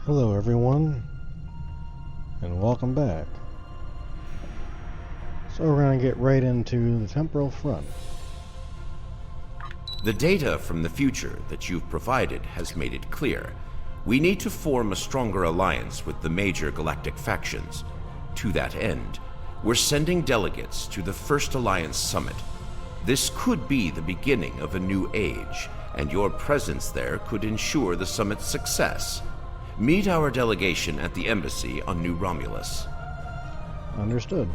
Hello everyone, and welcome back. So we're going to get right into the temporal front. The data from the future that you've provided has made it clear. We need to form a stronger alliance with the major galactic factions. To that end, we're sending delegates to the First Alliance Summit. This could be the beginning of a new age, and your presence there could ensure the summit's success. Meet our delegation at the embassy on New Romulus. Understood.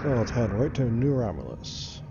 So let's head right to New Romulus.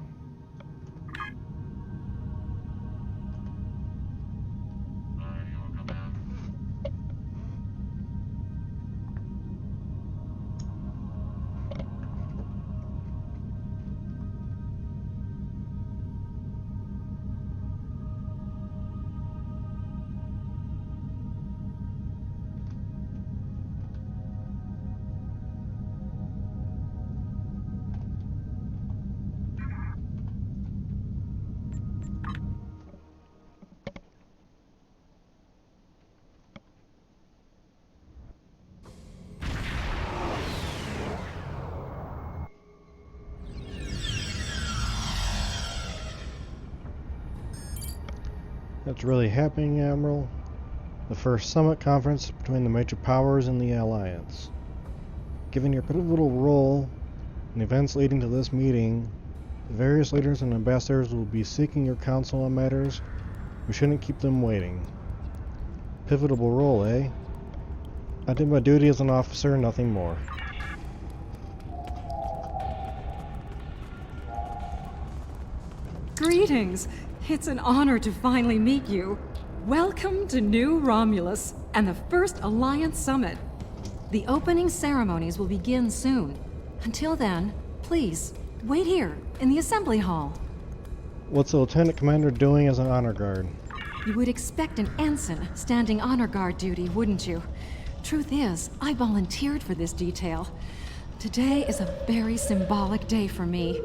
That's really happening, Admiral. The first summit conference between the major powers in the Alliance. Given your pivotal role in events leading to this meeting, the various leaders and ambassadors will be seeking your counsel on matters. We shouldn't keep them waiting. Pivotal role, eh? I did my duty as an officer, nothing more. Greetings! It's an honor to finally meet you. Welcome to New Romulus and the First Alliance Summit. The opening ceremonies will begin soon. Until then, please, wait here in the assembly hall. What's the Lieutenant Commander doing as an honor guard? You would expect an ensign standing honor guard duty, wouldn't you? Truth is, I volunteered for this detail. Today is a very symbolic day for me.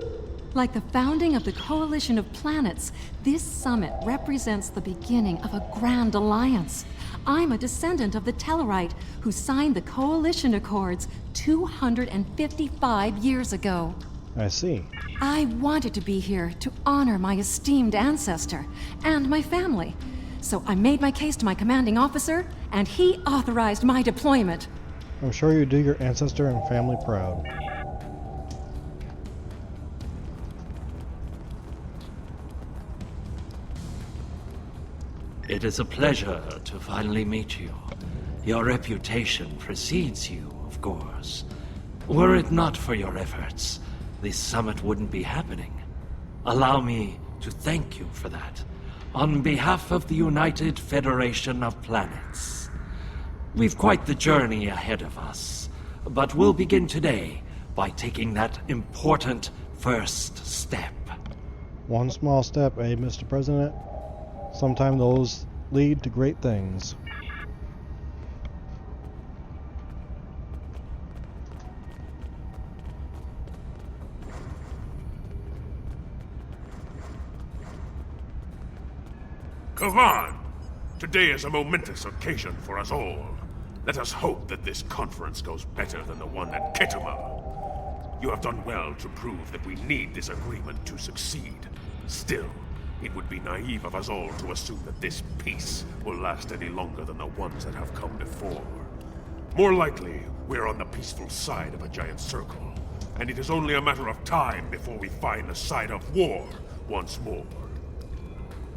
Like the founding of the Coalition of Planets, this summit represents the beginning of a grand alliance. I'm a descendant of the Tellarite who signed the Coalition Accords 255 years ago. I see. I wanted to be here to honor my esteemed ancestor and my family. So I made my case to my commanding officer, and he authorized my deployment. I'm sure you do your ancestor and family proud. It is a pleasure to finally meet you. Your reputation precedes you, of course. Were it not for your efforts, this summit wouldn't be happening. Allow me to thank you for that, on behalf of the United Federation of Planets. We've quite the journey ahead of us, but we'll begin today by taking that important first step. One small step, eh, Mr. President? Sometimes those lead to great things. Come on! Today is a momentous occasion for us all. Let us hope that this conference goes better than the one at Kittima. You have done well to prove that we need this agreement to succeed. Still, It would be naive of us all to assume that this peace will last any longer than the ones that have come before. More likely, we're on the peaceful side of a giant circle, and it is only a matter of time before we find the side of war once more.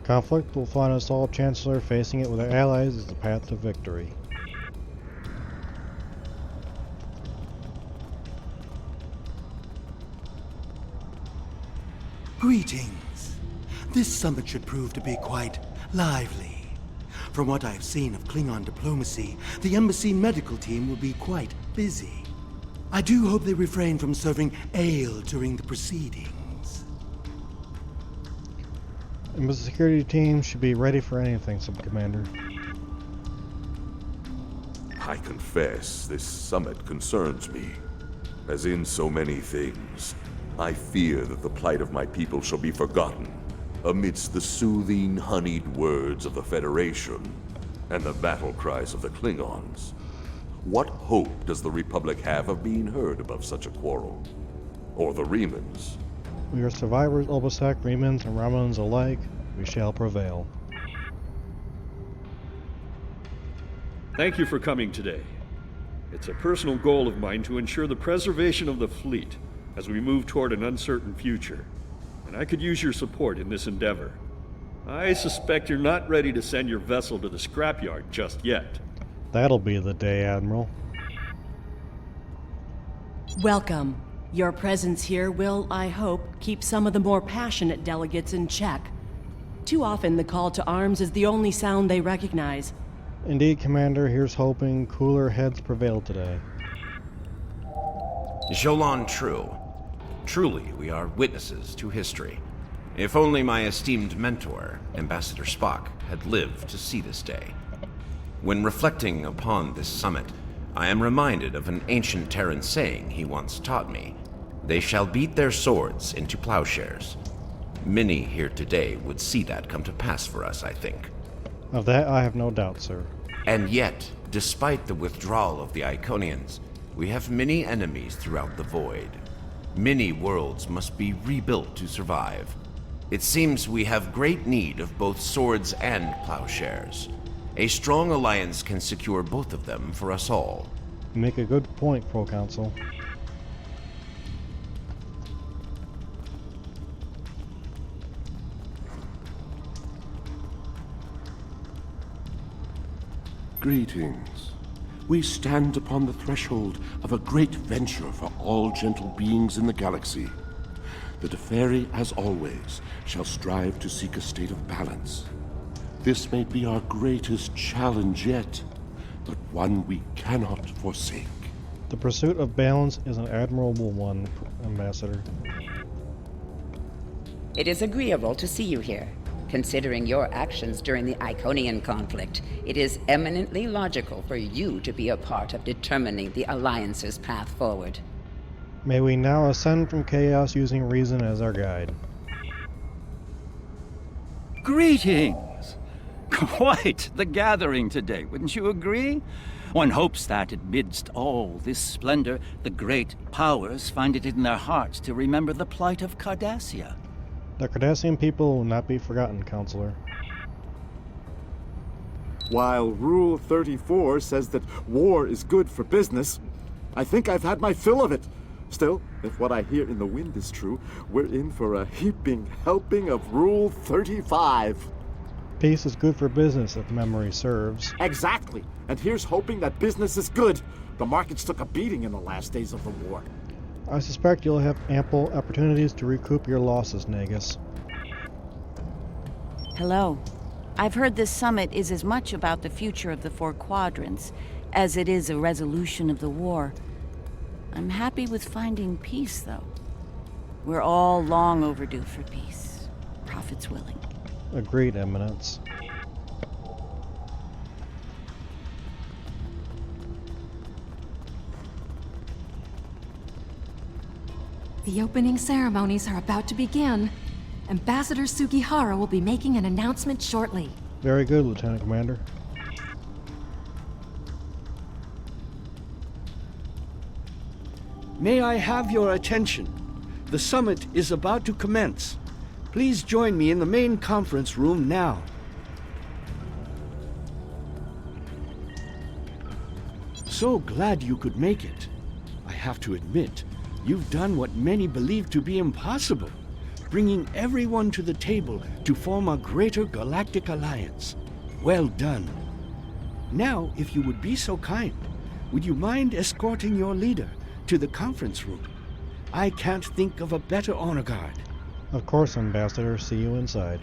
Conflict will find us all, Chancellor. Facing it with our allies is the path to victory. Greetings. This summit should prove to be quite lively. From what I've seen of Klingon diplomacy, the embassy medical team will be quite busy. I do hope they refrain from serving ale during the proceedings. Embassy security team should be ready for anything, Sub-Commander. I confess, this summit concerns me. As in so many things, I fear that the plight of my people shall be forgotten amidst the soothing, honeyed words of the Federation and the battle cries of the Klingons. What hope does the Republic have of being heard above such a quarrel? Or the Remans? We are survivors, Obosek, Remans, and Romulans alike. We shall prevail. Thank you for coming today. It's a personal goal of mine to ensure the preservation of the fleet as we move toward an uncertain future, and I could use your support in this endeavor. I suspect you're not ready to send your vessel to the scrapyard just yet. That'll be the day, Admiral. Welcome. Your presence here will, I hope, keep some of the more passionate delegates in check. Too often the call to arms is the only sound they recognize. Indeed, Commander. Here's hoping cooler heads prevail today. Jolan True. Truly, we are witnesses to history. If only my esteemed mentor, Ambassador Spock, had lived to see this day. When reflecting upon this summit, I am reminded of an ancient Terran saying he once taught me. They shall beat their swords into plowshares. Many here today would see that come to pass for us, I think. Of that I have no doubt, sir. And yet, despite the withdrawal of the Iconians, we have many enemies throughout the void. Many worlds must be rebuilt to survive. It seems we have great need of both swords and plowshares. A strong alliance can secure both of them for us all. You make a good point, Pro-Council. Greetings. We stand upon the threshold of a great venture for all gentle beings in the galaxy. The Deferi, as always, shall strive to seek a state of balance. This may be our greatest challenge yet, but one we cannot forsake. The pursuit of balance is an admirable one, Ambassador. It is agreeable to see you here. Considering your actions during the Iconian conflict, it is eminently logical for you to be a part of determining the Alliance's path forward. May we now ascend from chaos using reason as our guide. Greetings! Quite the gathering today, wouldn't you agree? One hopes that, amidst all this splendor, the great powers find it in their hearts to remember the plight of Cardassia. The Cardassian people will not be forgotten, Counselor. While Rule 34 says that war is good for business, I think I've had my fill of it. Still, if what I hear in the wind is true, we're in for a heaping helping of Rule 35. Peace is good for business if memory serves. Exactly. And here's hoping that business is good. The markets took a beating in the last days of the war. I suspect you'll have ample opportunities to recoup your losses, Nagus. Hello. I've heard this summit is as much about the future of the Four Quadrants as it is a resolution of the war. I'm happy with finding peace, though. We're all long overdue for peace. Prophets willing. Agreed, Eminence. The opening ceremonies are about to begin. Ambassador Sugihara will be making an announcement shortly. Very good, Lieutenant Commander. May I have your attention? The summit is about to commence. Please join me in the main conference room now. So glad you could make it. I have to admit, you've done what many believe to be impossible, bringing everyone to the table to form a greater galactic alliance. Well done. Now, if you would be so kind, would you mind escorting your leader to the conference room? I can't think of a better honor guard. Of course, Ambassador. See you inside.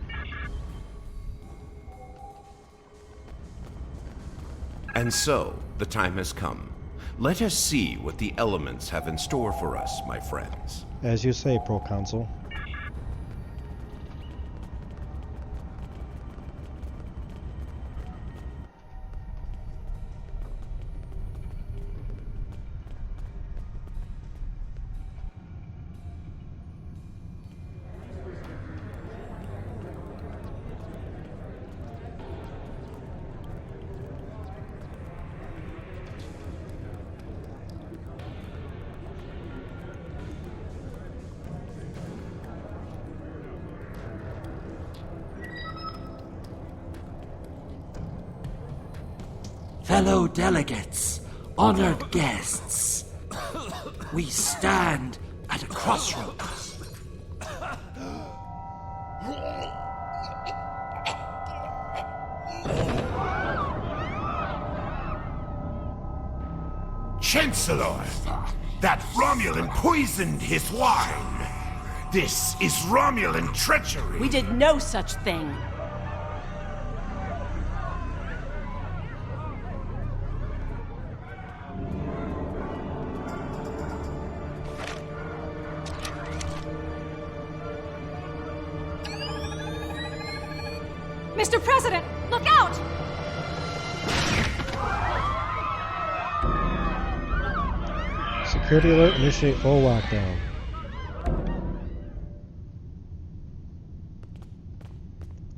And so, the time has come. Let us see what the elements have in store for us, my friends. As you say, Proconsul. Fellow delegates, honored guests, we stand at a crossroads. Chancellor, that Romulan poisoned his wine. This is Romulan treachery. We did no such thing. Mr. President, look out! Security alert, initiate full lockdown.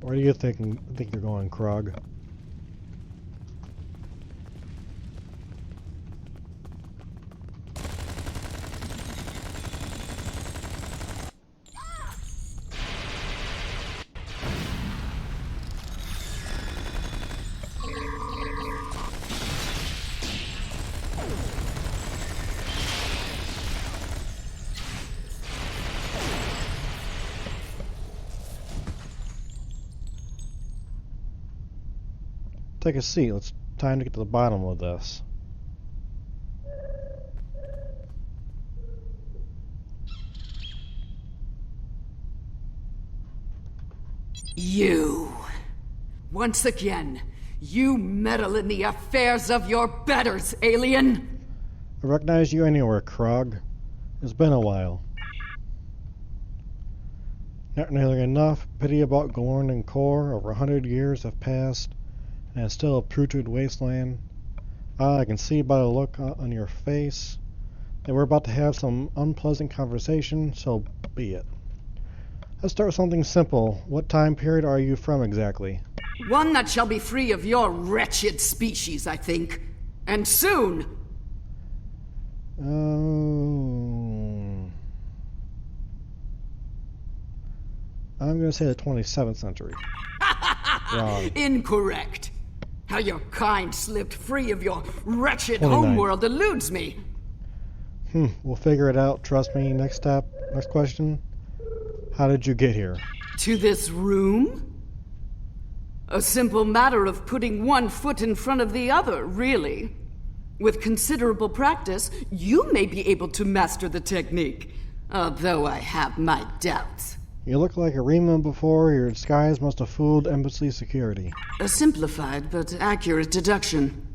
Where do you think you're going, Krog? Take a seat. It's time to get to the bottom of this. You. Once again, you meddle in the affairs of your betters, alien. I recognize you anywhere, Krog. It's been a while. Not nearly enough. Pity about Gorn and Core. Over 100 years have passed, and it's still a putrid wasteland. I can see by the look on your face that we're about to have some unpleasant conversation, so be it. Let's start with something simple. What time period are you from exactly? One that shall be free of your wretched species, I think. And soon. I'm going to say the 27th century. Wrong. Incorrect. How your kind slipped free of your wretched 29. homeworld eludes me. We'll figure it out. Trust me. Next question. How did you get here? To this room? A simple matter of putting one foot in front of the other, really. With considerable practice, you may be able to master the technique, although I have my doubts. You look like a Riemann before. Your disguise must have fooled embassy security. A simplified but accurate deduction.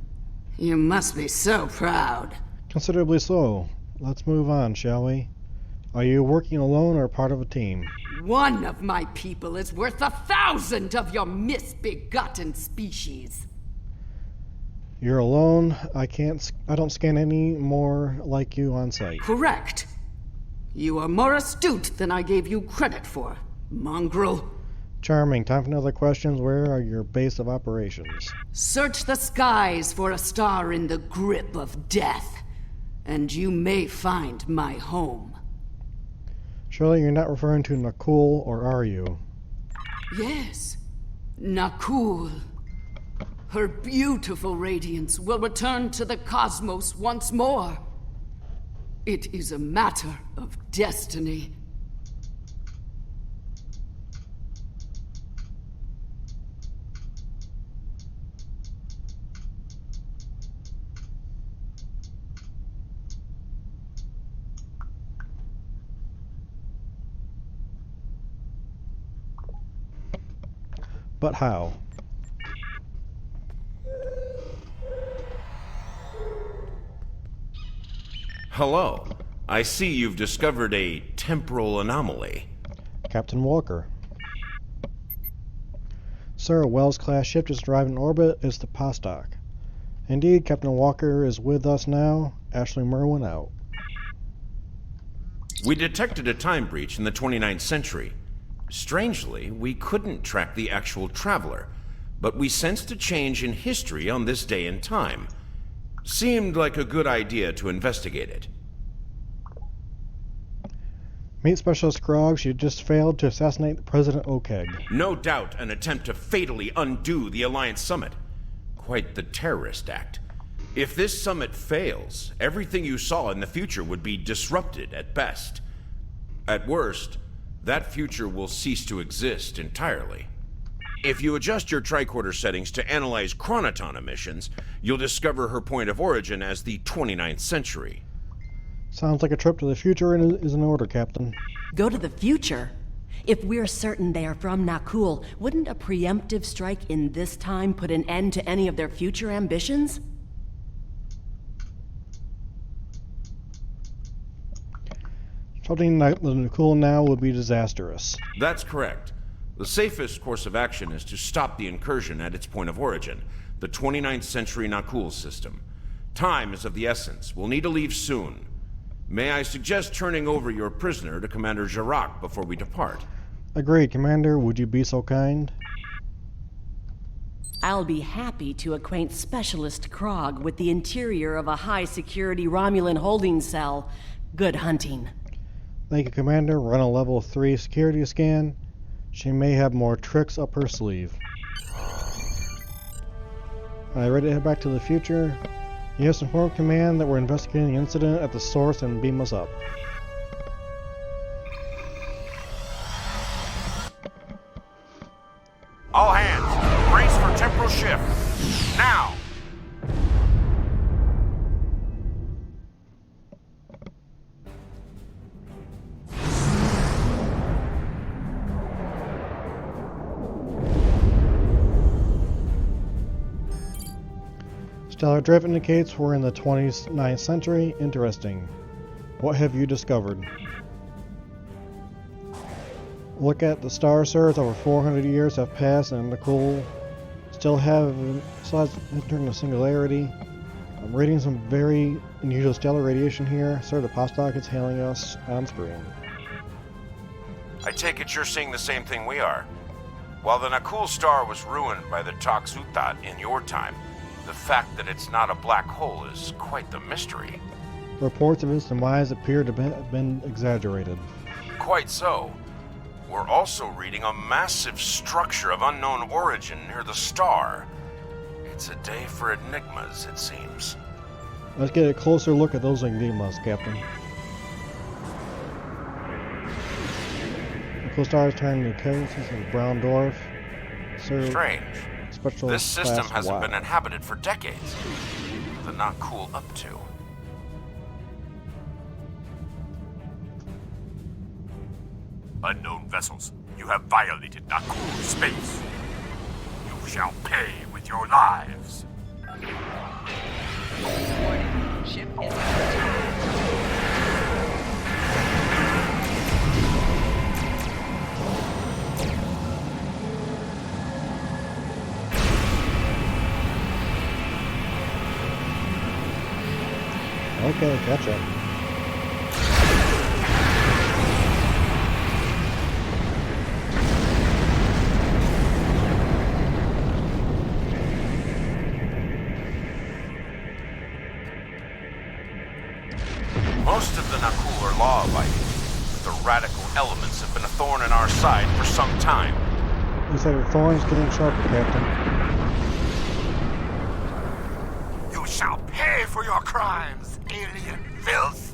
You must be so proud. Considerably so. Let's move on, shall we? Are you working alone or part of a team? One of my people is worth 1,000 of your misbegotten species. You're alone. I don't scan any more like you on sight. Correct. You are more astute than I gave you credit for, mongrel. Charming. Time for another questions. Where are your base of operations? Search the skies for a star in the grip of death, and you may find my home. Surely you're not referring to Nakul, or are you? Yes, Nakul. Her beautiful radiance will return to the cosmos once more. It is a matter of destiny. But how? Hello. I see you've discovered a temporal anomaly. Captain Walker. Sir, a Wells-class ship just arrived in orbit is the Postok. Indeed, Captain Walker is with us now. Ashley Merwin out. We detected a time breach in the 29th century. Strangely, we couldn't track the actual traveler, but we sensed a change in history on this day and time. Seemed like a good idea to investigate it. Meet Specialist Krog. She just failed to assassinate President Okeg. No doubt an attempt to fatally undo the Alliance Summit. Quite the terrorist act. If this summit fails, everything you saw in the future would be disrupted at best. At worst, that future will cease to exist entirely. If you adjust your tricorder settings to analyze chronoton emissions, you'll discover her point of origin as the 29th century. Sounds like a trip to the future is in order, Captain. Go to the future? If we're certain they are from Nakul, wouldn't a preemptive strike in this time put an end to any of their future ambitions? Something like the Nakul now would be disastrous. That's correct. The safest course of action is to stop the incursion at its point of origin, the 29th century Nakul system. Time is of the essence. We'll need to leave soon. May I suggest turning over your prisoner to Commander Jirac before we depart? Agreed, Commander. Would you be so kind? I'll be happy to acquaint Specialist Krog with the interior of a high-security Romulan holding cell. Good hunting. Thank you, Commander. Run a level 3 security scan. She may have more tricks up her sleeve. Alright, ready to head back to the future? Yes, inform Command that we're investigating the incident at the source and beam us up. All hands, brace for temporal shift. Now! Stellar drift indicates we're in the 29th century. Interesting. What have you discovered? Look at the star, sir. It's over 400 years have passed and Nakul still has entering the singularity. I'm reading some very unusual stellar radiation here. Sir, the Postok is hailing us on screen. I take it you're seeing the same thing we are. While the Nakul star was ruined by the Toxutat in your time, the fact that it's not a black hole is quite the mystery. Reports of its demise appear to have been exaggerated. Quite so. We're also reading a massive structure of unknown origin near the star. It's a day for enigmas, it seems. Let's get a closer look at those enigmas, Captain. The star is turning to chaos of brown dwarf. Sir, strange. This system hasn't been Y. inhabited for decades. The Nakul up to. Unknown vessels, you have violated Nakul space. You shall pay with your lives. Ship is out. Okay, catch up. Most of the Nakul are law-abiding, but the radical side for some time. You said your thorn's getting sharper, Captain. You shall pay for your crimes, alien filth!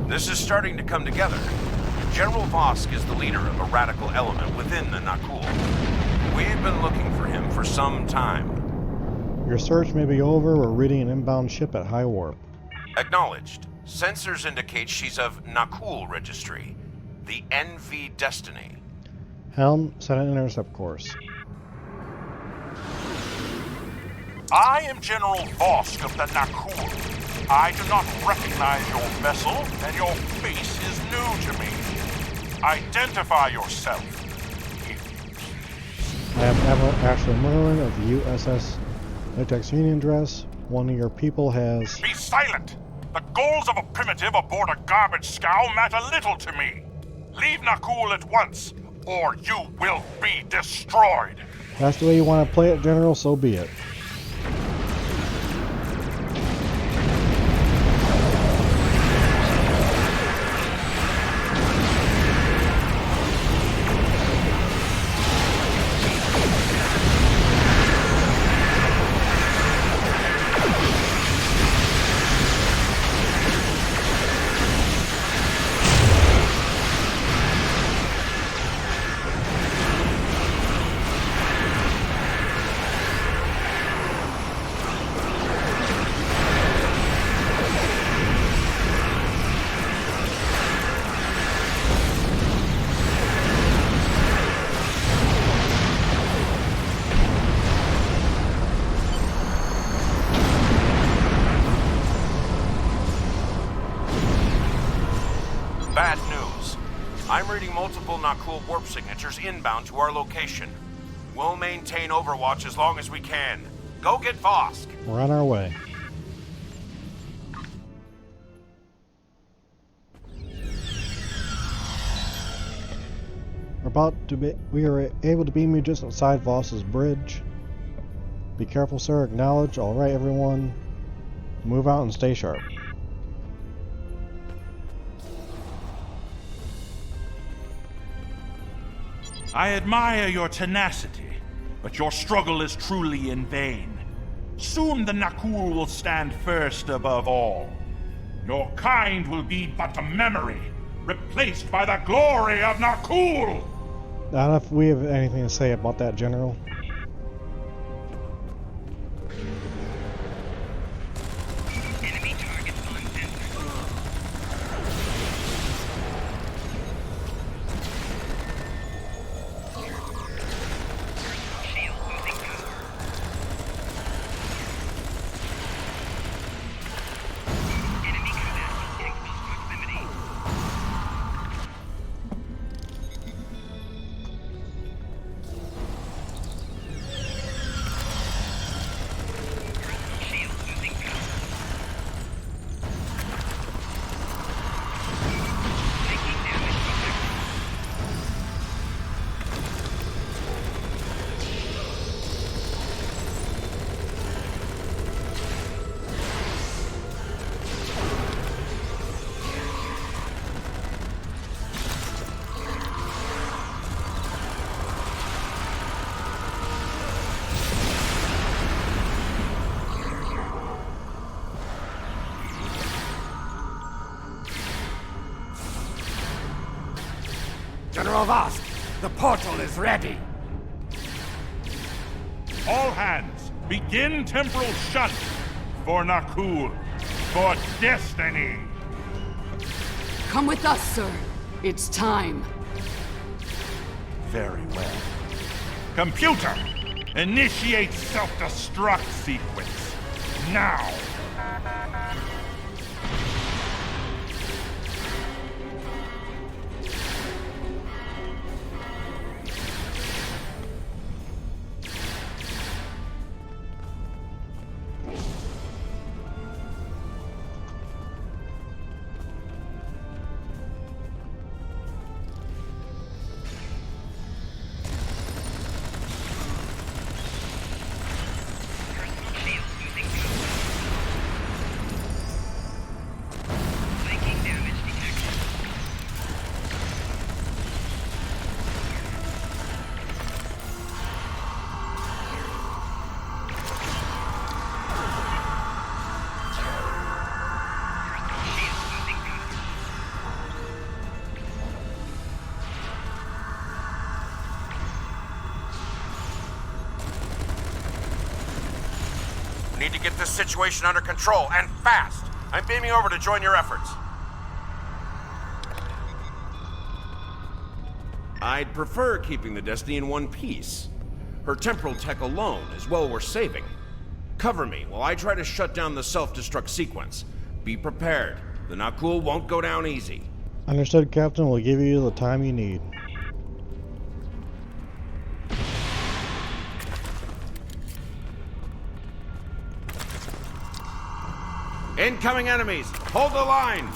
This is starting to come together. General Vosk is the leader of a radical element within the Nakul. We've been looking for him for some time. Your search may be over. We're reading an inbound ship at high warp. Acknowledged. Sensors indicate she's of Nakul registry. The NV Destiny. Helm, set an intercept course. I am General Vosk of the Nakul. I do not recognize your vessel, and your face is new to me. Identify yourself, if you please. I am Admiral Ashley Merlin of the USS Latex Union Dress. One of your people has... Be silent! The goals of a primitive aboard a garbage scow matter little to me. Leave Nakul at once, or you will be destroyed. That's the way you want to play it, General, so be it. Bad news. I'm reading multiple Nakul warp signatures inbound to our location. We'll maintain overwatch as long as we can. Go get Vosk. We're on our way. We are able to beam you just outside Voss's bridge. Be careful, sir. Acknowledge. All right, everyone. Move out and stay sharp. I admire your tenacity, but your struggle is truly in vain. Soon the Nakul will stand first above all. Your kind will be but a memory, replaced by the glory of Nakul! I don't know if we have anything to say about that, General. General Vosk, the portal is ready. All hands, begin temporal shunt for Nakul, for destiny. Come with us, sir. It's time. Very well. Computer, initiate self-destruct sequence. Now! Need to get this situation under control, and fast. I'm beaming over to join your efforts. I'd prefer keeping the Destiny in one piece. Her temporal tech alone is well worth saving. Cover me while I try to shut down the self-destruct sequence. Be prepared. The Nakul won't go down easy. Understood, Captain. We'll give you the time you need. Incoming enemies! Hold the line!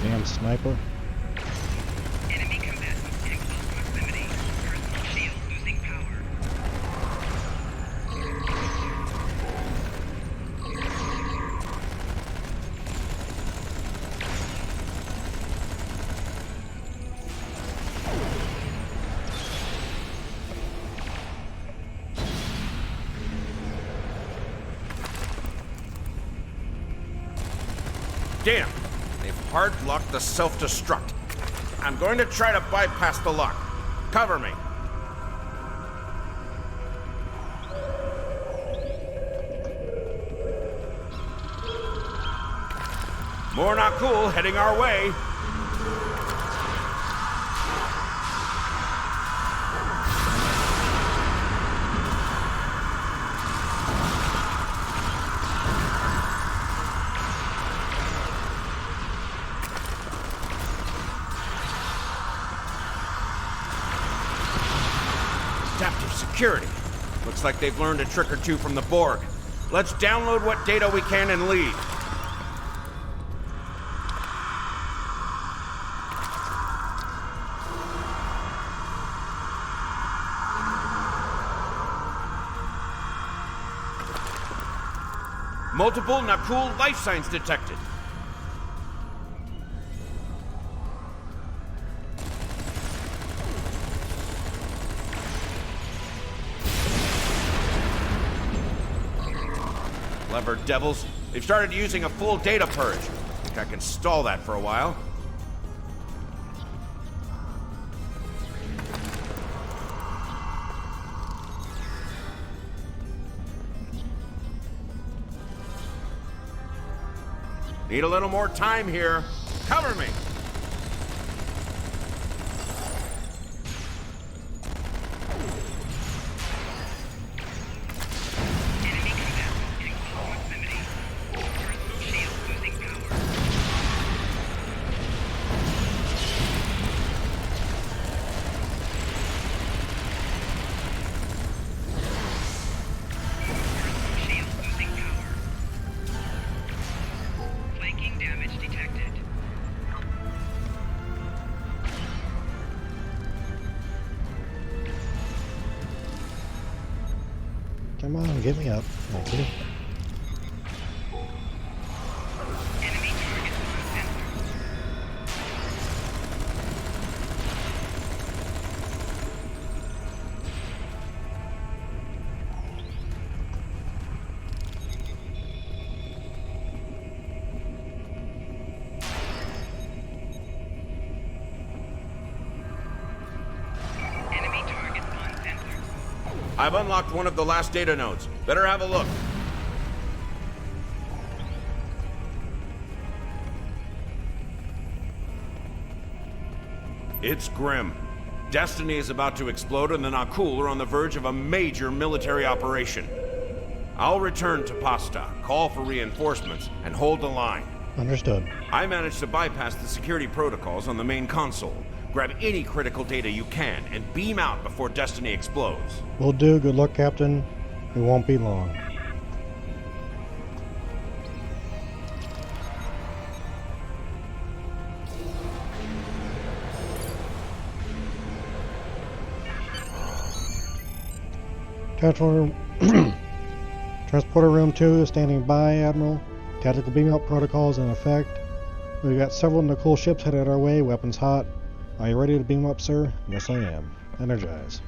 Damn sniper. Enemy combatants in close proximity. Personal shield losing power. Damn! They've hard-locked the self-destruct. I'm going to try to bypass the lock. Cover me. More not cool heading our way. Adaptive security. Looks like they've learned a trick or two from the Borg. Let's download what data we can and leave. Multiple Nakul life signs detected. Clever devils. They've started using a full data purge. Think I can stall that for a while. Need a little more time here. Cover me! Come on, get me up. Thank you. I've unlocked one of the last data nodes. Better have a look. It's grim. Destiny is about to explode and the Nakul are on the verge of a major military operation. I'll return to Pasta, call for reinforcements, and hold the line. Understood. I managed to bypass the security protocols on the main console. Grab any critical data you can and beam out before Destiny explodes. Will do. Good luck, Captain. It won't be long. Transporter Room 2 is standing by, Admiral. Tactical beam-out protocols in effect. We've got several Nakul ships headed our way, weapons hot. Are you ready to beam up, sir? Yes, I am. Energize.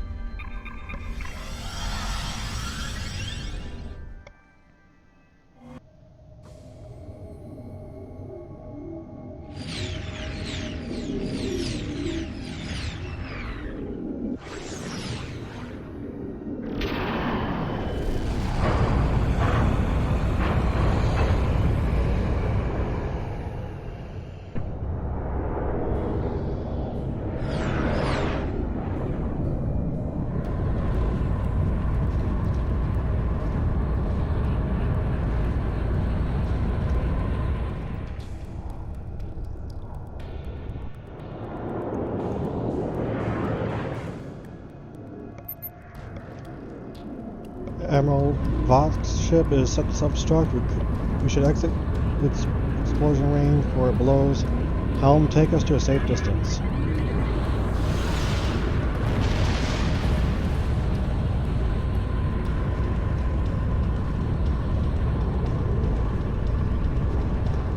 Admiral Voth's ship is set to self-destruct. We should exit its explosion range before it blows. Helm, take us to a safe distance.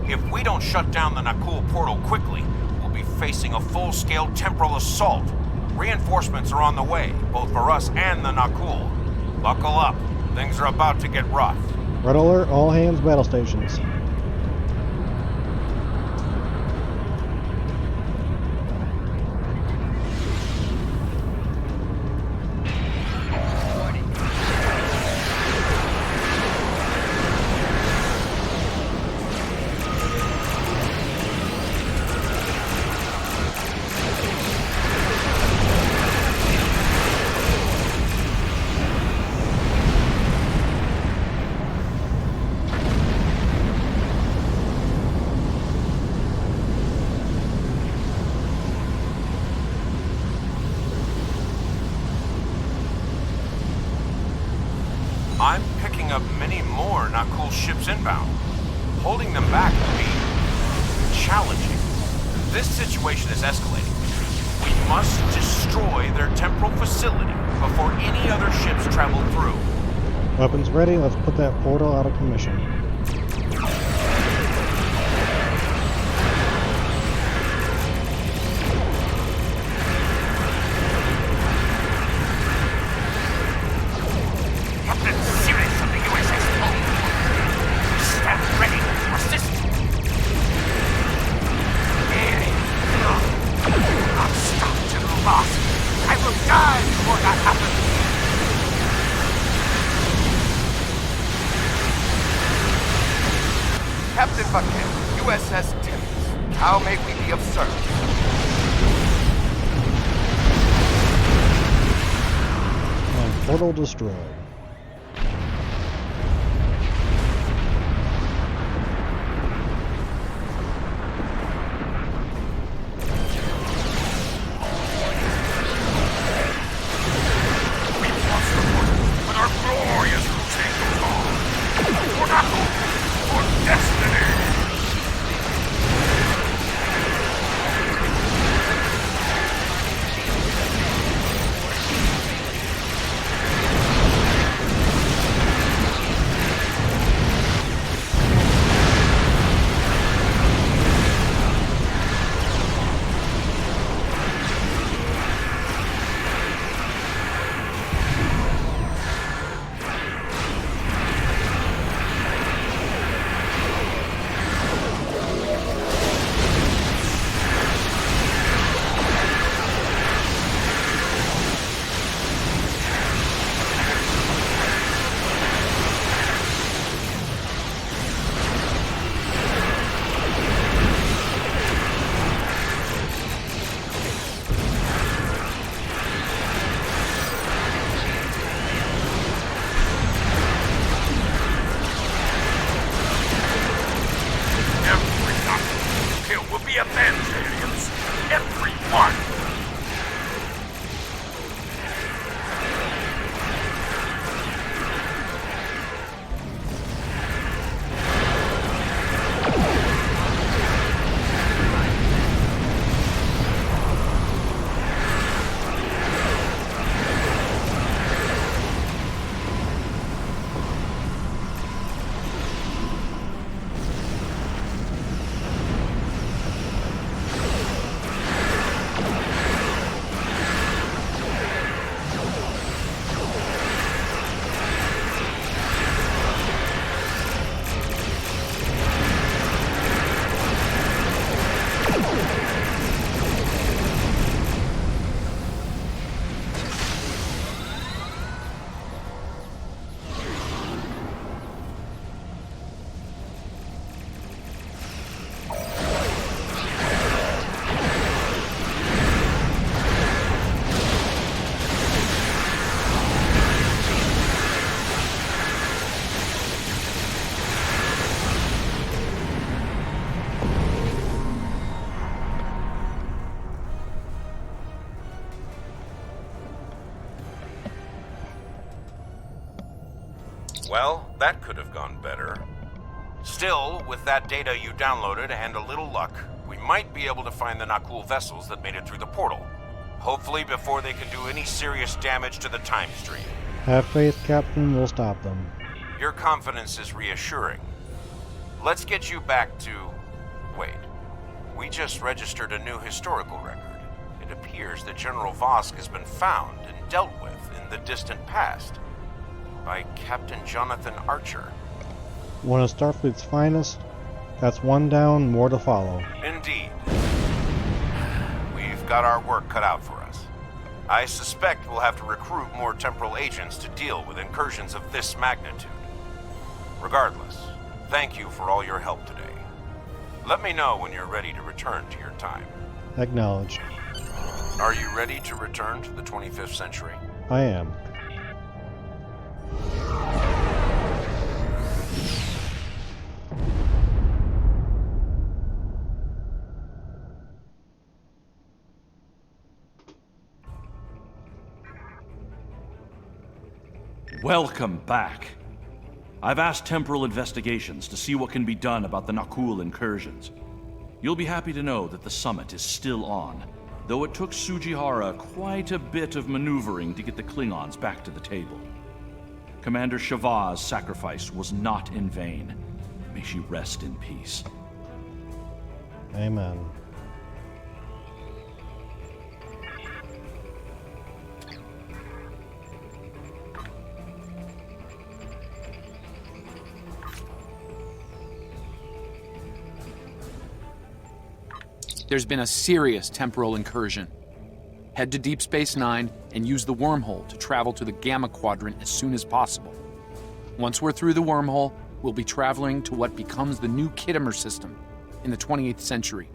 If we don't shut down the Nakul portal quickly, we'll be facing a full-scale temporal assault. Reinforcements are on the way, both for us and the Nakul. Buckle up. Things are about to get rough. Red alert, all hands battle stations. I'm picking up many more Nakul ships inbound. Holding them back will be challenging. This situation is escalating. We must destroy their temporal facility before any other ships travel through. Weapons ready, let's put that portal out of commission. Captain Buckhead, USS Timmins. How may we be of service? And portal destroyed. Well, that could have gone better. Still, with that data you downloaded and a little luck, we might be able to find the Nakul vessels that made it through the portal. Hopefully before they can do any serious damage to the time stream. Have faith, Captain. We'll stop them. Your confidence is reassuring. Let's get you back to... Wait. We just registered a new historical record. It appears that General Vosk has been found and dealt with in the distant past by Captain Jonathan Archer. One of Starfleet's finest. That's one down, more to follow. Indeed. We've got our work cut out for us. I suspect we'll have to recruit more temporal agents to deal with incursions of this magnitude. Regardless, thank you for all your help today. Let me know when you're ready to return to your time. Acknowledged. Are you ready to return to the 25th century? I am. Welcome back. I've asked Temporal Investigations to see what can be done about the Nakul incursions. You'll be happy to know that the summit is still on, though it took Sujihara quite a bit of maneuvering to get the Klingons back to the table. Commander Shavah's sacrifice was not in vain. May she rest in peace. Amen. There's been a serious temporal incursion. Head to Deep Space Nine and use the wormhole to travel to the Gamma Quadrant as soon as possible. Once we're through the wormhole, we'll be traveling to what becomes the new Kittimer system in the 28th century.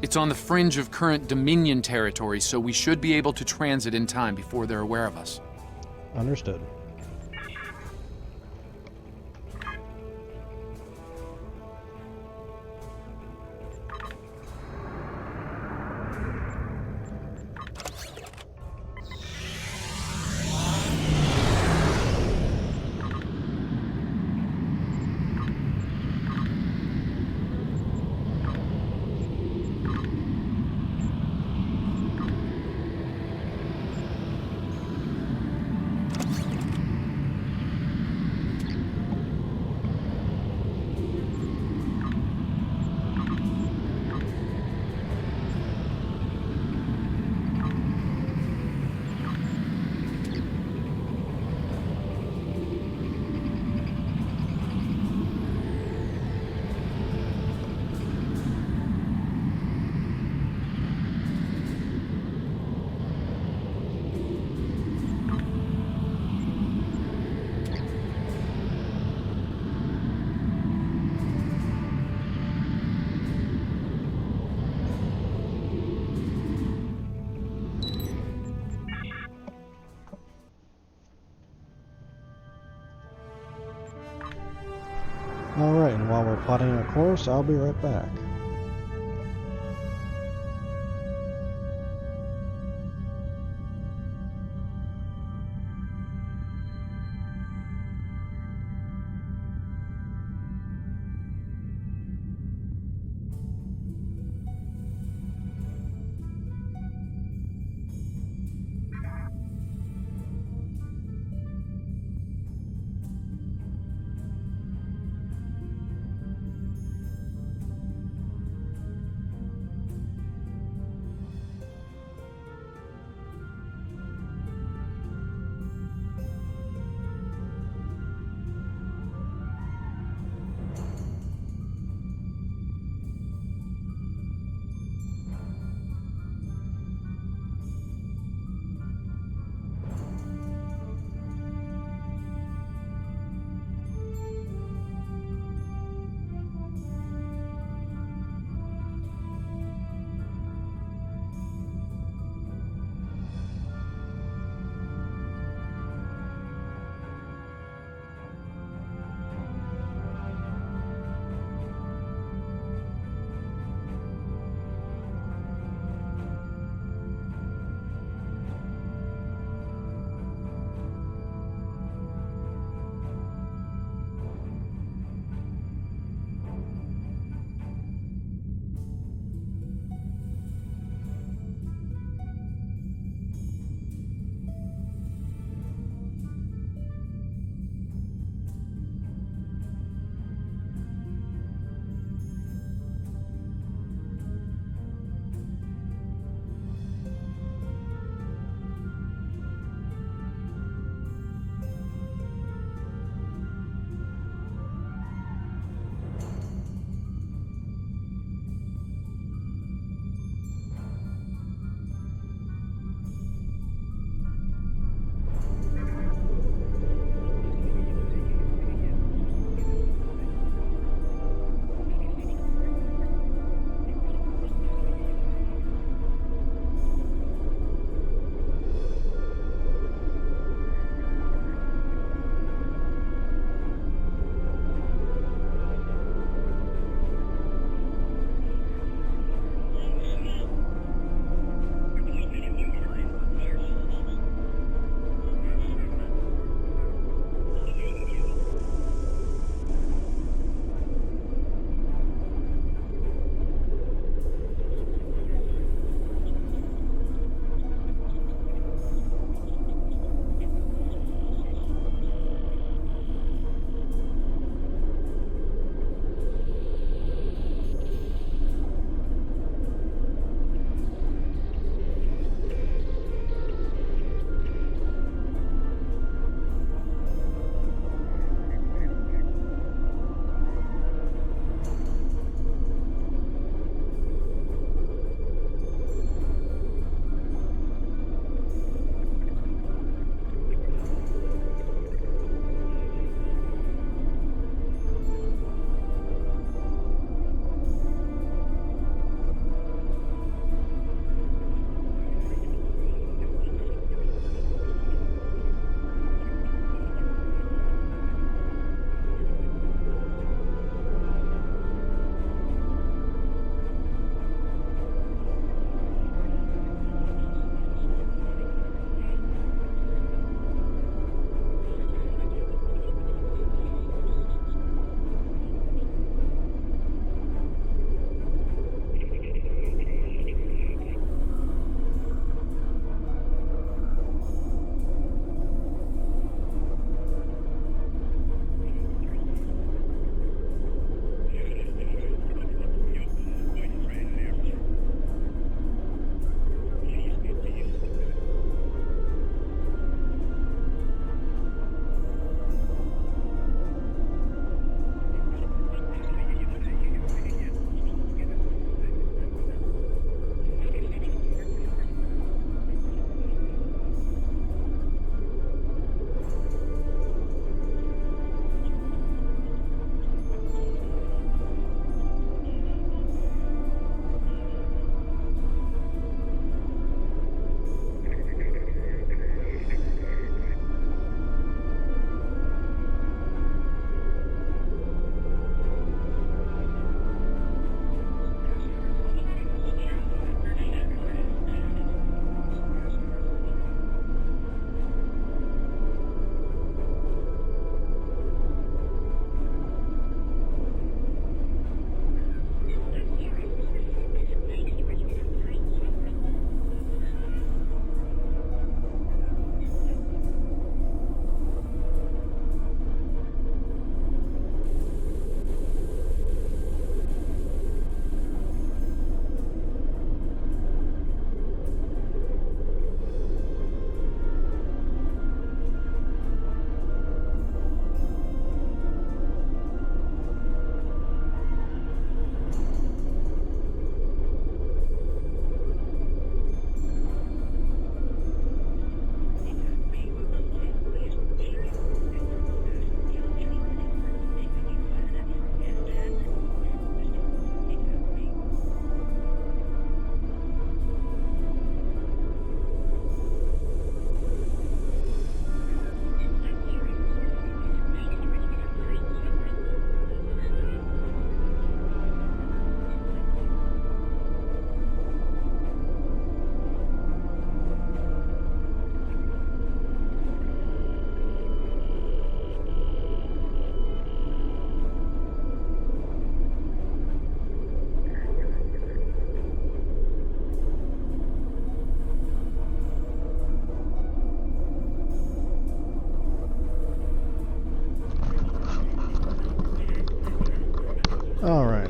It's on the fringe of current Dominion territory, so we should be able to transit in time before they're aware of us. Understood. Alright, and while we're plotting our course, I'll be right back.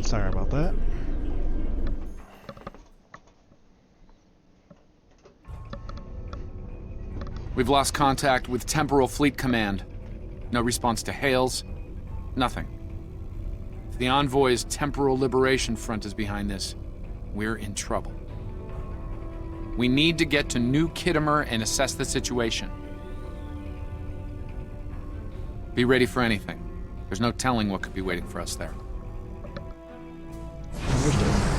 Sorry about that. We've lost contact with Temporal Fleet Command. No response to hails. Nothing. If the Envoy's Temporal Liberation Front is behind this, we're in trouble. We need to get to New Kittimer and assess the situation. Be ready for anything. There's no telling what could be waiting for us there. Understood.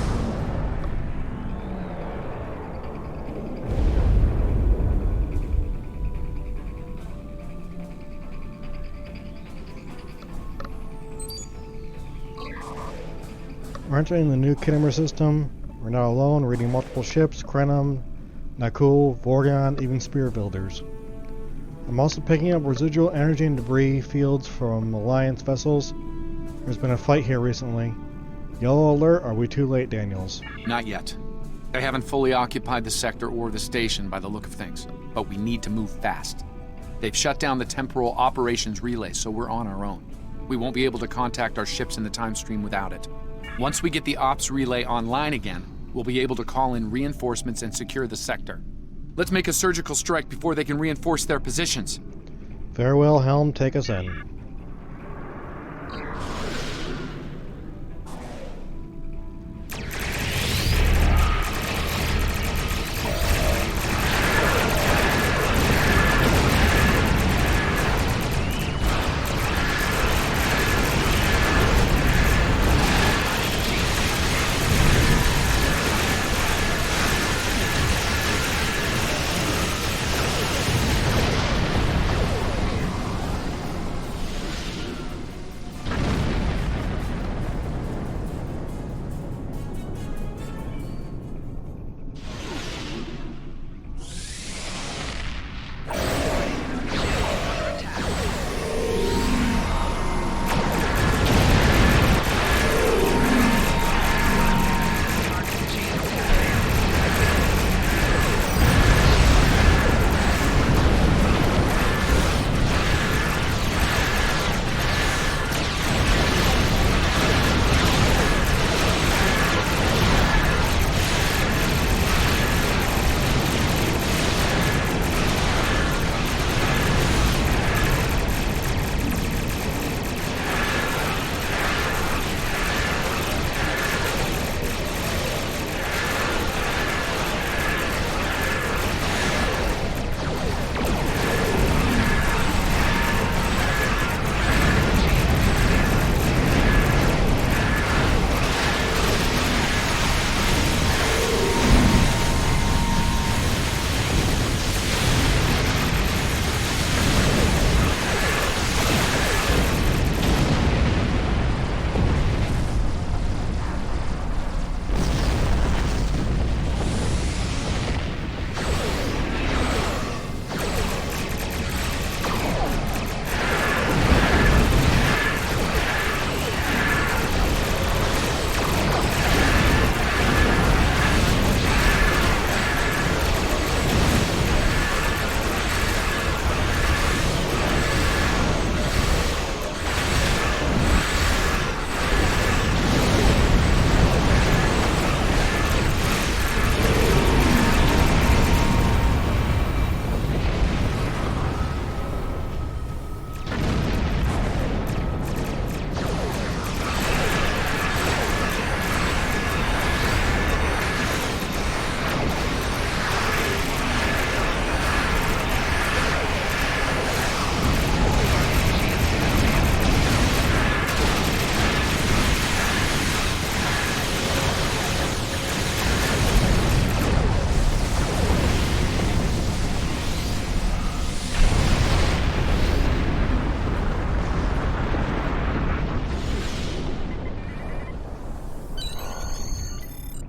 We're entering the New Kittimer system. We're not alone, reading multiple ships, Krenim, Nakul, Vorgon, even Spear Builders. I'm also picking up residual energy and debris fields from Alliance vessels. There's been a fight here recently. Yellow alert, are we too late, Daniels? Not yet. They haven't fully occupied the sector or the station by the look of things, but we need to move fast. They've shut down the temporal operations relay, so we're on our own. We won't be able to contact our ships in the time stream without it. Once we get the ops relay online again, we'll be able to call in reinforcements and secure the sector. Let's make a surgical strike before they can reinforce their positions. Farewell, Helm, take us in.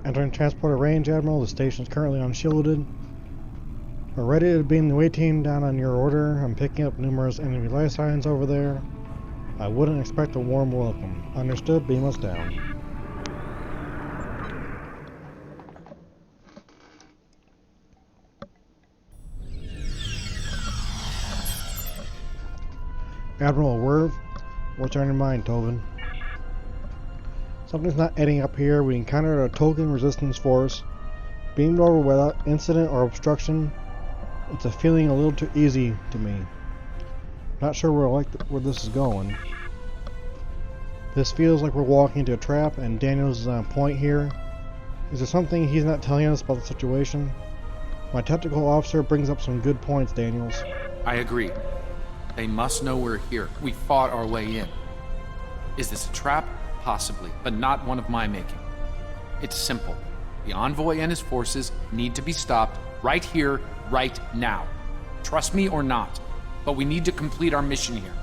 Entering transporter range, Admiral. The station is currently unshielded. We're ready to beam the away team down on your order. I'm picking up numerous enemy life signs over there. I wouldn't expect a warm welcome. Understood, beam us down. Admiral Werv, what's on your mind, Tovin? Something's not adding up here. We encountered a token resistance force, beamed over without incident or obstruction. It's a feeling a little too easy to me. Not sure where this is going. This feels like we're walking into a trap, and Daniels is on point here. Is there something he's not telling us about the situation? My tactical officer brings up some good points, Daniels. I agree. They must know we're here. We fought our way in. Is this a trap? Possibly, but not one of my making. It's simple. The envoy and his forces need to be stopped right here, right now. Trust me or not, but we need to complete our mission here.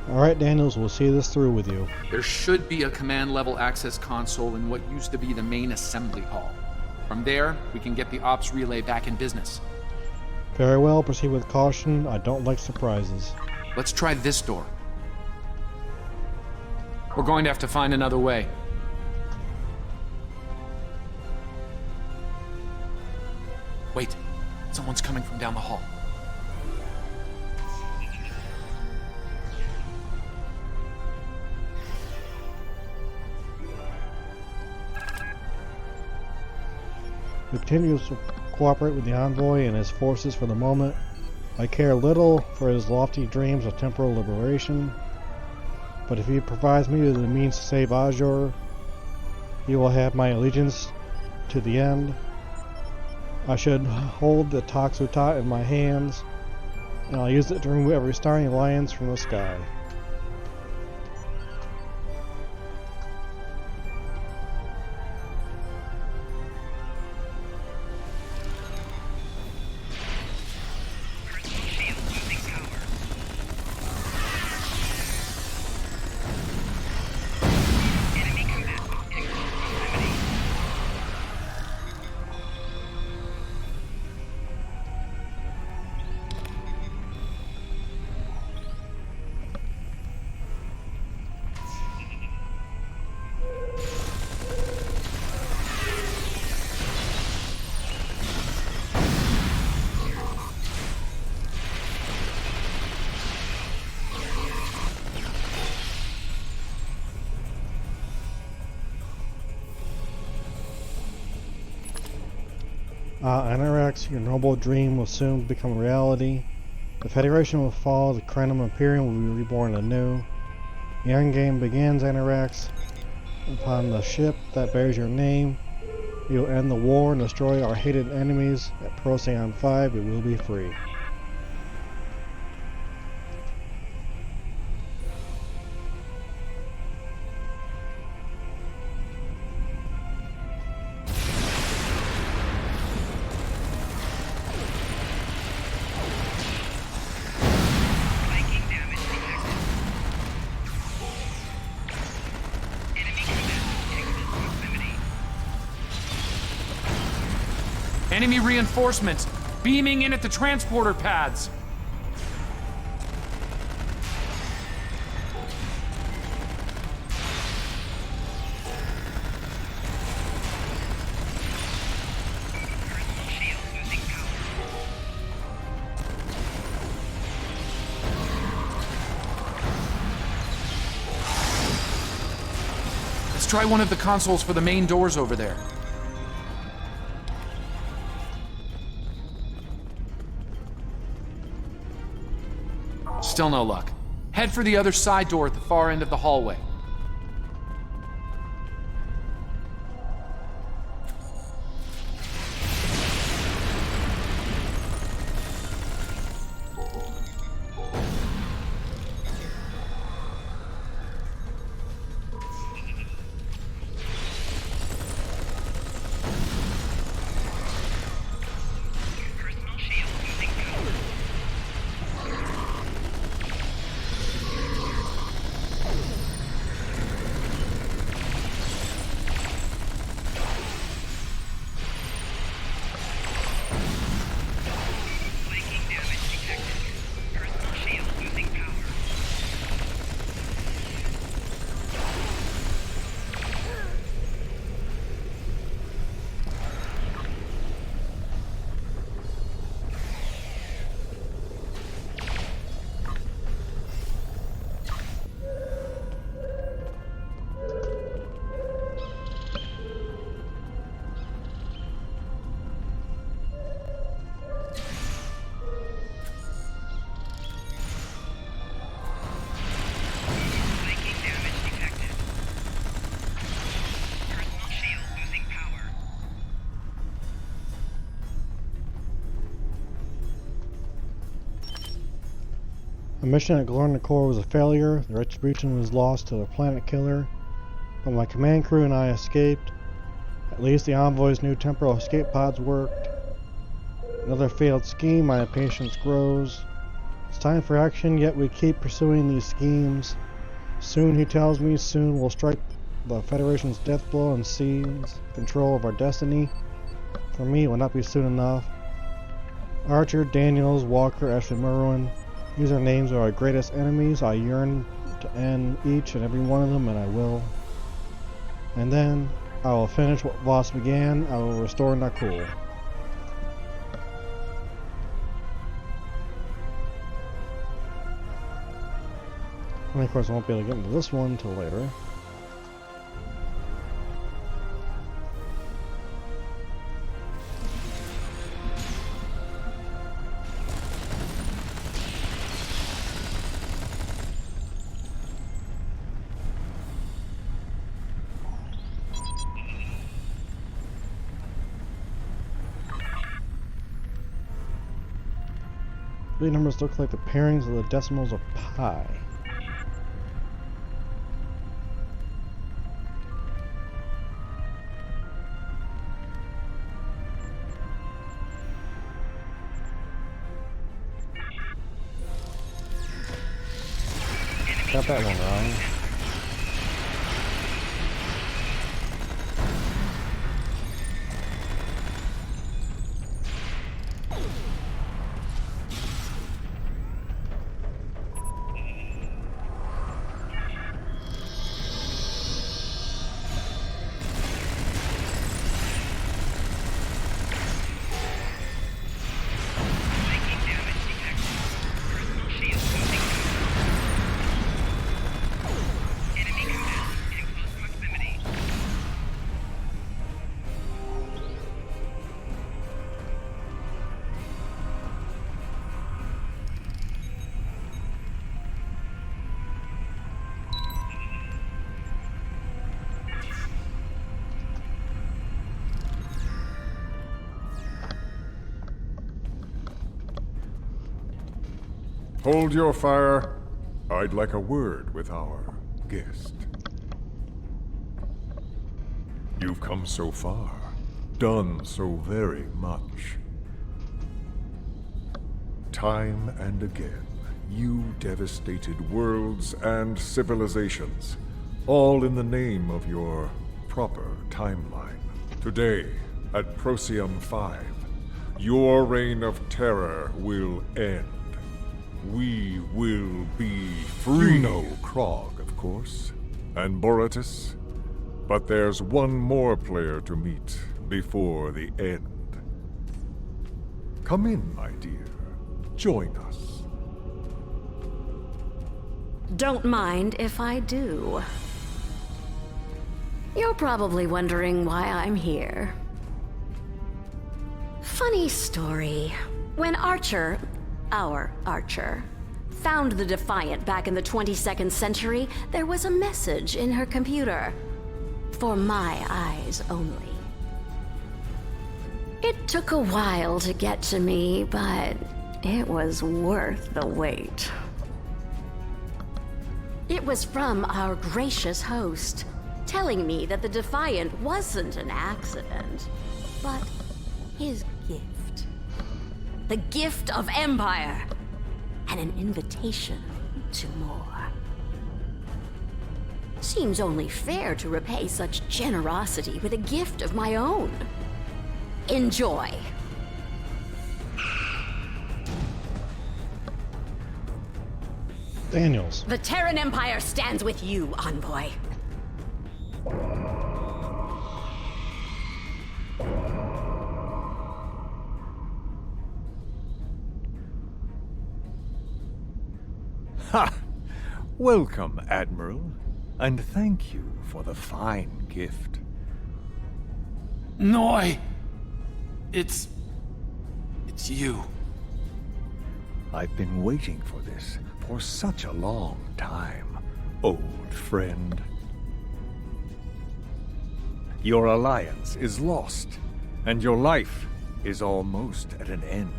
Alright, Daniels, we'll see this through with you. There should be a command-level access console in what used to be the main assembly hall. From there, we can get the ops relay back in business. Very well, proceed with caution. I don't like surprises. Let's try this door. We're going to have to find another way. Wait, someone's coming from down the hall. We continue to cooperate with the envoy and his forces for the moment. I care little for his lofty dreams of temporal liberation, but if he provides me with the means to save Azure, he will have my allegiance to the end. I should hold the Toxotot in my hands, and I'll use it to remove every starry alliance from the sky. Anorax, your noble dream will soon become reality. The Federation will fall, the Crenum Imperium will be reborn anew. The endgame begins, Anorax. Upon the ship that bears your name, we will end the war and destroy our hated enemies. At Procyon 5, we will be free. Enemy reinforcements beaming in at the transporter pads. Let's try one of the consoles for the main doors over there. Still no luck. Head for the other side door at the far end of the hallway. The mission at Glorna Core was a failure. The Retribution was lost to the planet killer. But my command crew and I escaped. At least the Envoy's new temporal escape pods worked. Another failed scheme, my impatience grows. It's time for action, yet we keep pursuing these schemes. Soon, he tells me, soon we'll strike the Federation's death blow and seize control of our destiny. For me, it will not be soon enough. Archer, Daniels, Walker, Ashley Merwin. These are names of our greatest enemies. I yearn to end each and every one of them, and I will. And then, I will finish what Voss began. I will restore Nakul. And of course, I won't be able to get into this one until later. These numbers look like the pairings of the decimals of pi. Got that one wrong. Hold your fire. I'd like a word with our guest. You've come so far, done so very much. Time and again, you devastated worlds and civilizations, all in the name of your proper timeline. Today, at Procyon 5, your reign of terror will end. We will be free. You know Krog, of course, and Boretus. But there's one more player to meet before the end. Come in, my dear. Join us. Don't mind if I do. You're probably wondering why I'm here. Funny story. When Archer, our Archer, found the Defiant back in the 22nd century, there was a message in her computer. For my eyes only. It took a while to get to me, but it was worth the wait. It was from our gracious host, telling me that the Defiant wasn't an accident, but his gift. The gift of Empire, and an invitation to more. Seems only fair to repay such generosity with a gift of my own. Enjoy. Daniels. The Terran Empire stands with you, Envoy. Ha! Welcome, Admiral, and thank you for the fine gift. Noi! It's you. I've been waiting for this for such a long time, old friend. Your alliance is lost, and your life is almost at an end.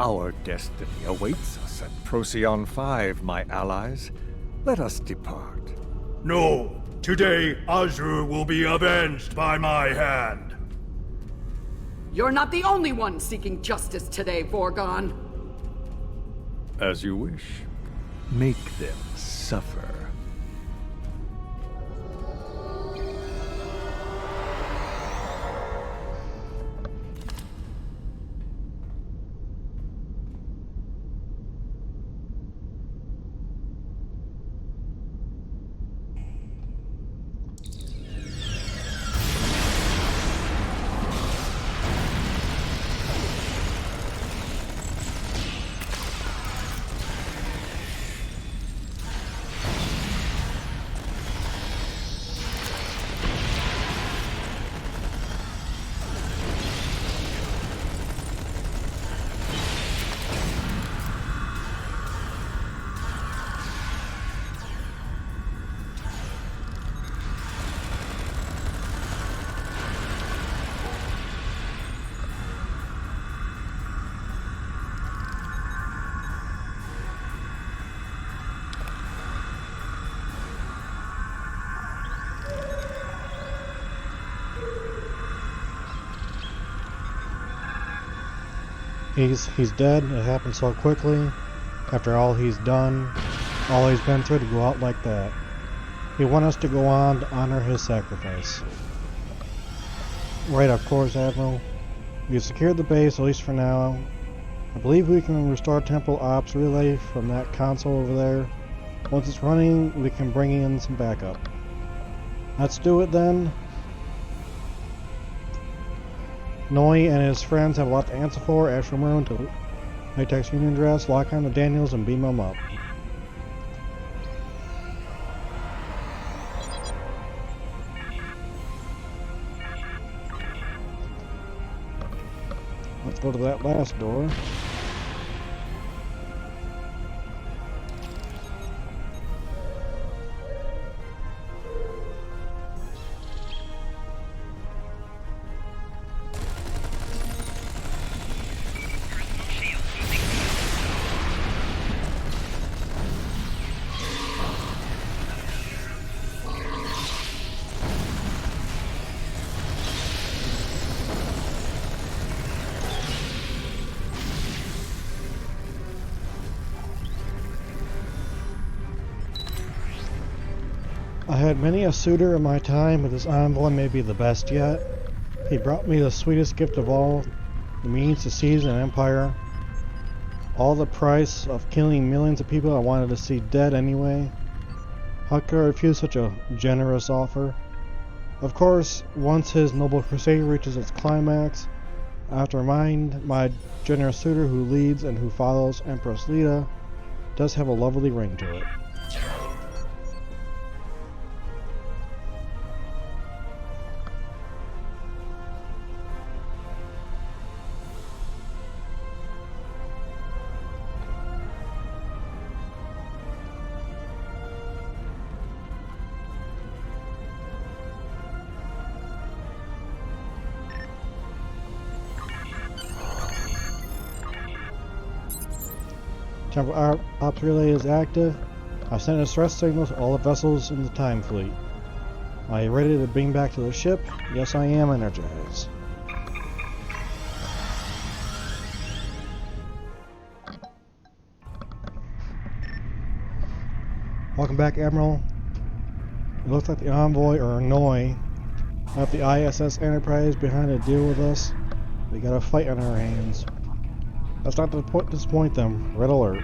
Our destiny awaits us at Procyon 5, my allies. Let us depart. No! Today, Azure will be avenged by my hand! You're not the only one seeking justice today, Vorgon. As you wish. Make them suffer. He's dead. It happened so quickly. After all he's done, all he's been through, to go out like that. He wants us to go on to honor his sacrifice. Right, of course, Admiral. We've secured the base, at least for now. I believe we can restore Temporal Ops Relay from that console over there. Once it's running, we can bring in some backup. Let's do it then. Noi and his friends have a lot to answer for. Ask Romulus to latex union dress, lock on to Daniels, and beam them up. Let's go to that last door. I had many a suitor in my time, but this envoy may be the best yet. He brought me the sweetest gift of all, the means to seize an empire. All the price of killing millions of people I wanted to see dead anyway. How could I refuse such a generous offer? Of course, once his noble crusade reaches its climax, I have to remind my generous suitor who leads and who follows Empress Lita does have a lovely ring to it. Temporal Ops Relay is active. I've sent a stress signal to all the vessels in the Time Fleet. Are you ready to beam back to the ship? Yes, I am energized. Welcome back, Admiral. It looks like the envoy, or Noi, left the ISS Enterprise behind to deal with us. We got a fight on our hands. Let's not disappoint them. Red alert.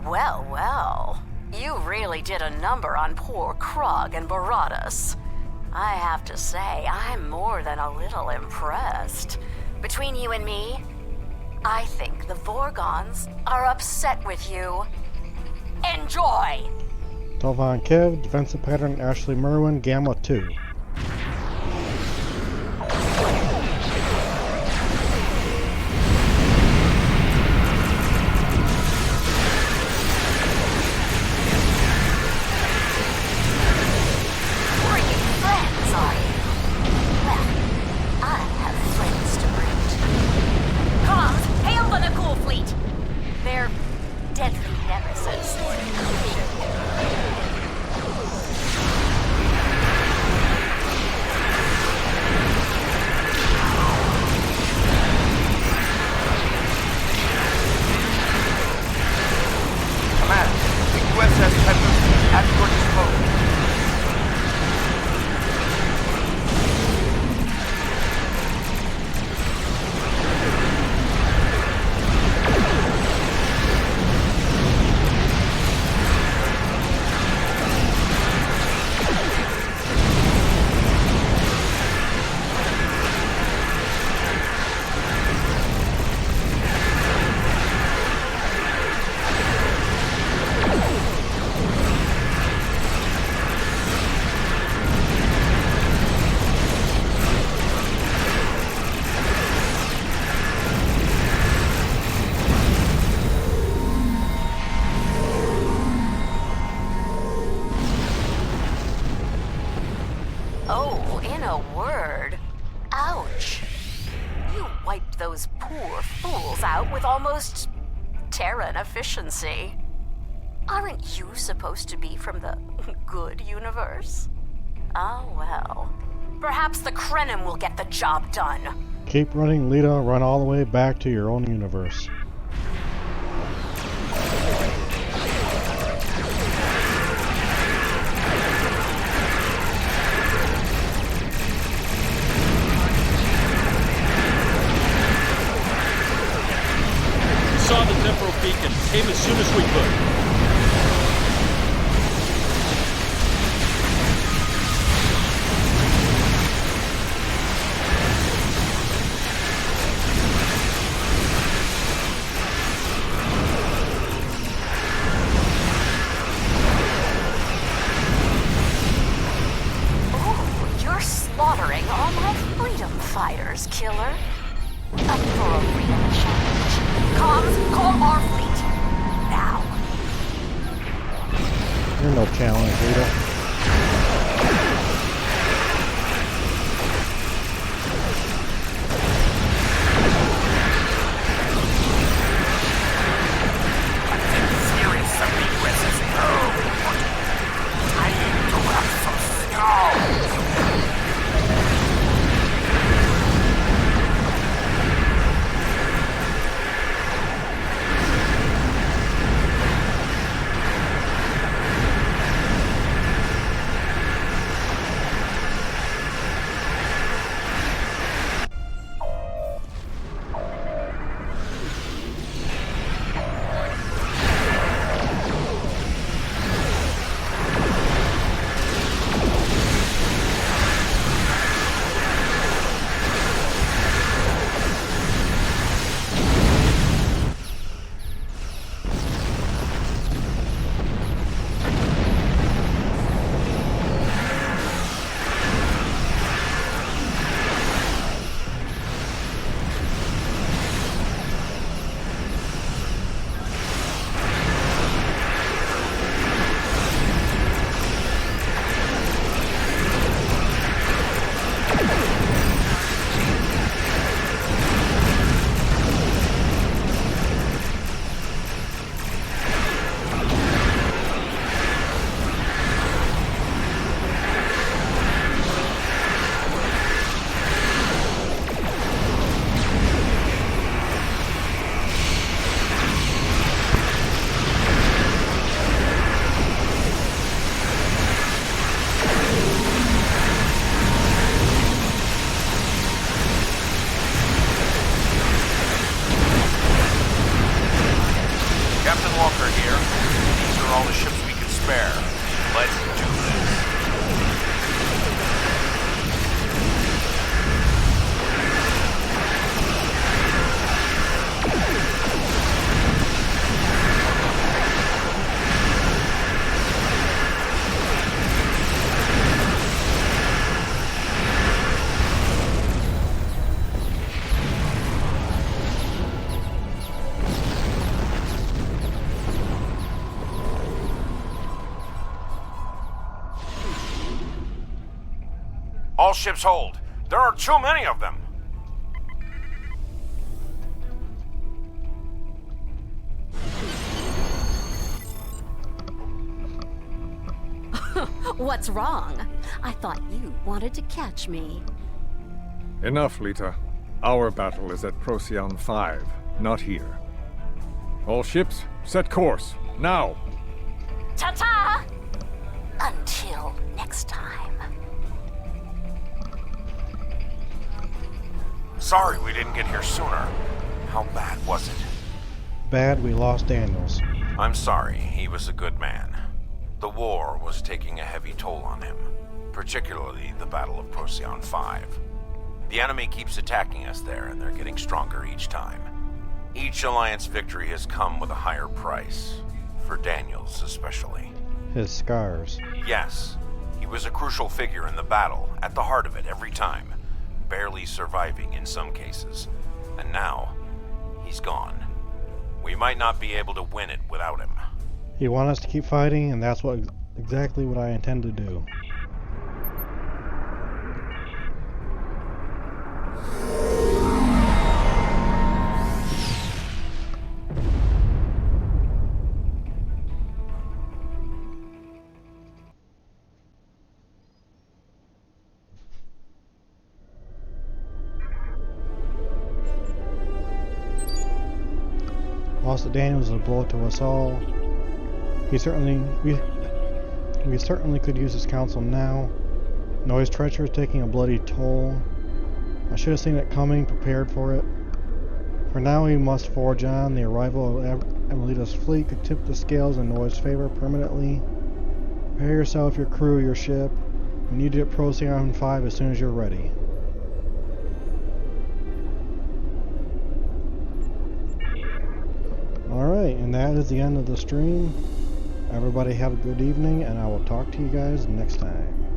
Well, well. You really did a number on poor Krog and Baratus. I have to say, I'm more than a little impressed. Between you and me, I think the Vorgons are upset with you. Enjoy! Telvon Kev, Defensive Pattern Ashley Merwin, Gamma 2. poor fools out with almost Terran efficiency. Aren't you supposed to be from the good universe? Oh well. Perhaps the Krenim will get the job done. Keep running, Lita. Run all the way back to your own universe. Saw the temporal beacon. Came as soon as we could. Slaughtering all my freedom fighters, killer. Up for a real challenge. Comms, call our fleet. Now. You're no challenge, Lita. All ships hold. There are too many of them. What's wrong? I thought you wanted to catch me. Enough, Lita. Our battle is at Procyon 5, not here. All ships, set course, now! Ta-ta! Until next time. Sorry we didn't get here sooner. How bad was it? Bad, we lost Daniels. I'm sorry, he was a good man. The war was taking a heavy toll on him, particularly the Battle of Procyon 5. The enemy keeps attacking us there, and they're getting stronger each time. Each Alliance victory has come with a higher price, for Daniels especially. His scars. Yes, he was a crucial figure in the battle, at the heart of it every time, barely surviving in some cases. And now, he's gone. We might not be able to win it without him. You want us to keep fighting, and that's exactly what I intend to do. Loss of Daniel was a blow to us all. We certainly could use his counsel now. Noise treachery is taking a bloody toll. I should have seen it coming, prepared for it. For now we must forge on. The arrival of Amelita's fleet could tip the scales in Noah's favor permanently. Prepare yourself, your crew, your ship. We need to get Procyon 5 as soon as you're ready. Alright, and that is the end of the stream. Everybody have a good evening, and I will talk to you guys next time.